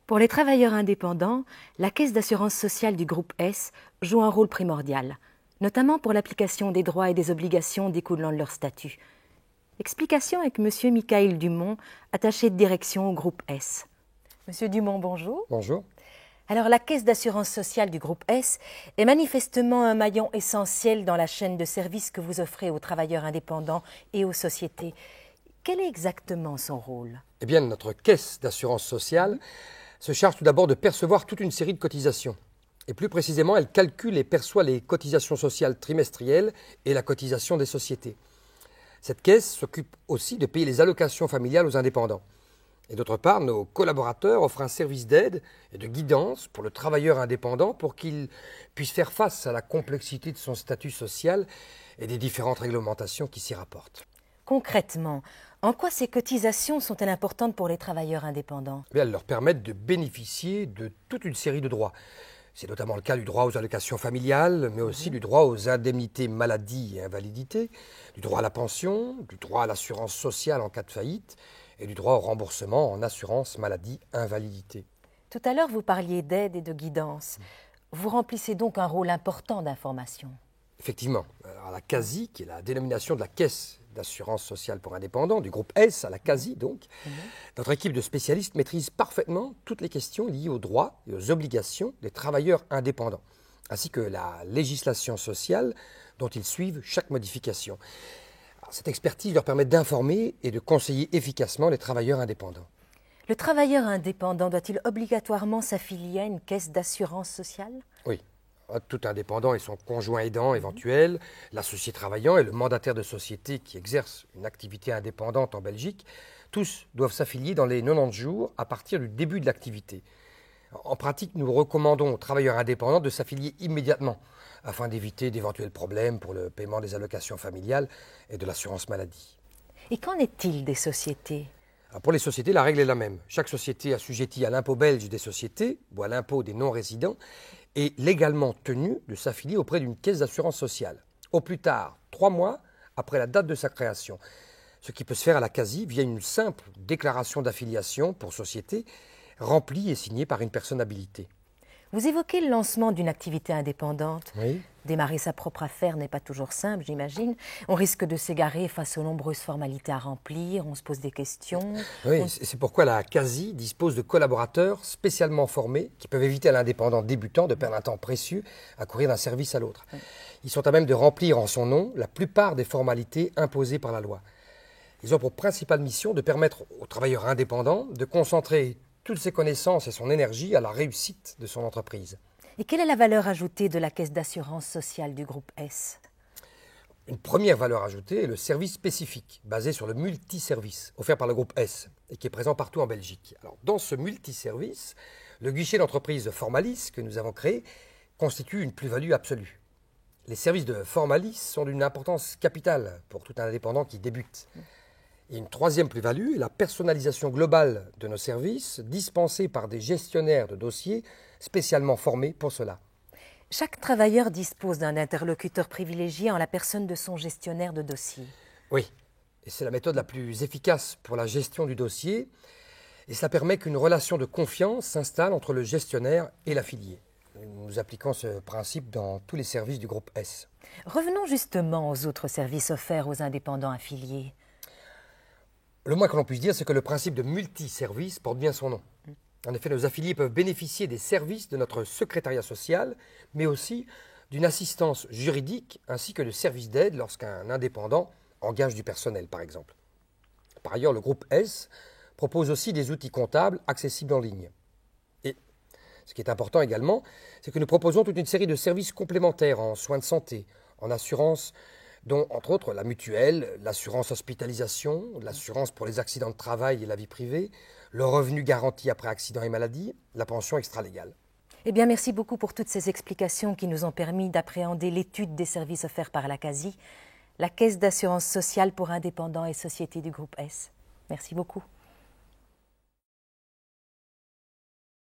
Pour les travailleurs indépendants, la Caisse d'assurance sociale du groupe S joue un rôle primordial, notamment pour l'application des droits et des obligations découlant de leur statut. Explication avec M. Michaël Dumont, attaché de direction au groupe S. Monsieur Dumont, bonjour. Bonjour. Alors, la Caisse d'assurance sociale du groupe S est manifestement un maillon essentiel dans la chaîne de services que vous offrez aux travailleurs indépendants et aux sociétés. Quel est exactement son rôle? Eh bien, notre caisse d'assurance sociale se charge tout d'abord de percevoir toute une série de cotisations. Et plus précisément, elle calcule et perçoit les cotisations sociales trimestrielles et la cotisation des sociétés. Cette caisse s'occupe aussi de payer les allocations familiales aux indépendants. Et d'autre part, nos collaborateurs offrent un service d'aide et de guidance pour le travailleur indépendant pour qu'il puisse faire face à la complexité de son statut social et des différentes réglementations qui s'y rapportent. Concrètement, en quoi ces cotisations sont-elles importantes pour les travailleurs indépendants? Eh bien, elles leur permettent de bénéficier de toute une série de droits. C'est notamment le cas du droit aux allocations familiales, mais aussi du droit aux indemnités maladie et invalidité, du droit à la pension, du droit à l'assurance sociale en cas de faillite et du droit au remboursement en assurance maladie invalidité. Tout à l'heure, vous parliez d'aide et de guidance. Vous remplissez donc un rôle important d'information. Effectivement, alors la CASI, qui est la dénomination de la Caisse d'assurance sociale pour indépendants, du groupe S à la CASI donc, notre équipe de spécialistes maîtrise parfaitement toutes les questions liées aux droits et aux obligations des travailleurs indépendants, ainsi que la législation sociale dont ils suivent chaque modification. Alors, cette expertise leur permet d'informer et de conseiller efficacement les travailleurs indépendants. Le travailleur indépendant doit-il obligatoirement s'affilier à une caisse d'assurance sociale? Oui. Tout indépendant et son conjoint aidant éventuel, l'associé travaillant et le mandataire de société qui exerce une activité indépendante en Belgique, tous doivent s'affilier dans les 90 jours à partir du début de l'activité. En pratique, nous recommandons aux travailleurs indépendants de s'affilier immédiatement afin d'éviter d'éventuels problèmes pour le paiement des allocations familiales et de l'assurance maladie. Et qu'en est-il des sociétés? Alors pour les sociétés, la règle est la même. Chaque société assujettie à l'impôt belge des sociétés ou à l'impôt des non-résidents est légalement tenue de s'affilier auprès d'une caisse d'assurance sociale, au plus tard 3 mois après la date de sa création, ce qui peut se faire à la CASI via une simple déclaration d'affiliation pour société remplie et signée par une personne habilitée. Vous évoquez le lancement d'une activité indépendante. Oui. Démarrer sa propre affaire n'est pas toujours simple, j'imagine. On risque de s'égarer face aux nombreuses formalités à remplir, on se pose des questions. Oui, c'est pourquoi la CASI dispose de collaborateurs spécialement formés qui peuvent éviter à l'indépendant débutant de perdre un temps précieux à courir d'un service à l'autre. Ils sont à même de remplir en son nom la plupart des formalités imposées par la loi. Ils ont pour principale mission de permettre aux travailleurs indépendants de concentrer toutes ses connaissances et son énergie à la réussite de son entreprise. Et quelle est la valeur ajoutée de la caisse d'assurance sociale du groupe S? Une première valeur ajoutée est le service spécifique, basé sur le multiservice, offert par le groupe S et qui est présent partout en Belgique. Alors, dans ce multiservice, le guichet d'entreprise Formalis que nous avons créé constitue une plus-value absolue. Les services de Formalis sont d'une importance capitale pour tout indépendant qui débute. Et une troisième plus-value est la personnalisation globale de nos services dispensés par des gestionnaires de dossiers spécialement formés pour cela. Chaque travailleur dispose d'un interlocuteur privilégié en la personne de son gestionnaire de dossier. Oui, et c'est la méthode la plus efficace pour la gestion du dossier et ça permet qu'une relation de confiance s'installe entre le gestionnaire et l'affilié. Nous appliquons ce principe dans tous les services du groupe S. Revenons justement aux autres services offerts aux indépendants affiliés. Le moins que l'on puisse dire, c'est que le principe de multiservice porte bien son nom. En effet, nos affiliés peuvent bénéficier des services de notre secrétariat social, mais aussi d'une assistance juridique ainsi que de services d'aide lorsqu'un indépendant engage du personnel, par exemple. Par ailleurs, le groupe S propose aussi des outils comptables accessibles en ligne. Et ce qui est important également, c'est que nous proposons toute une série de services complémentaires en soins de santé, en assurance, dont, entre autres, la mutuelle, l'assurance hospitalisation, l'assurance pour les accidents de travail et la vie privée, le revenu garanti après accident et maladie, la pension extralégale. Eh bien, merci beaucoup pour toutes ces explications qui nous ont permis d'appréhender l'étude des services offerts par la CASI, la Caisse d'assurance sociale pour indépendants et sociétés du groupe S. Merci beaucoup.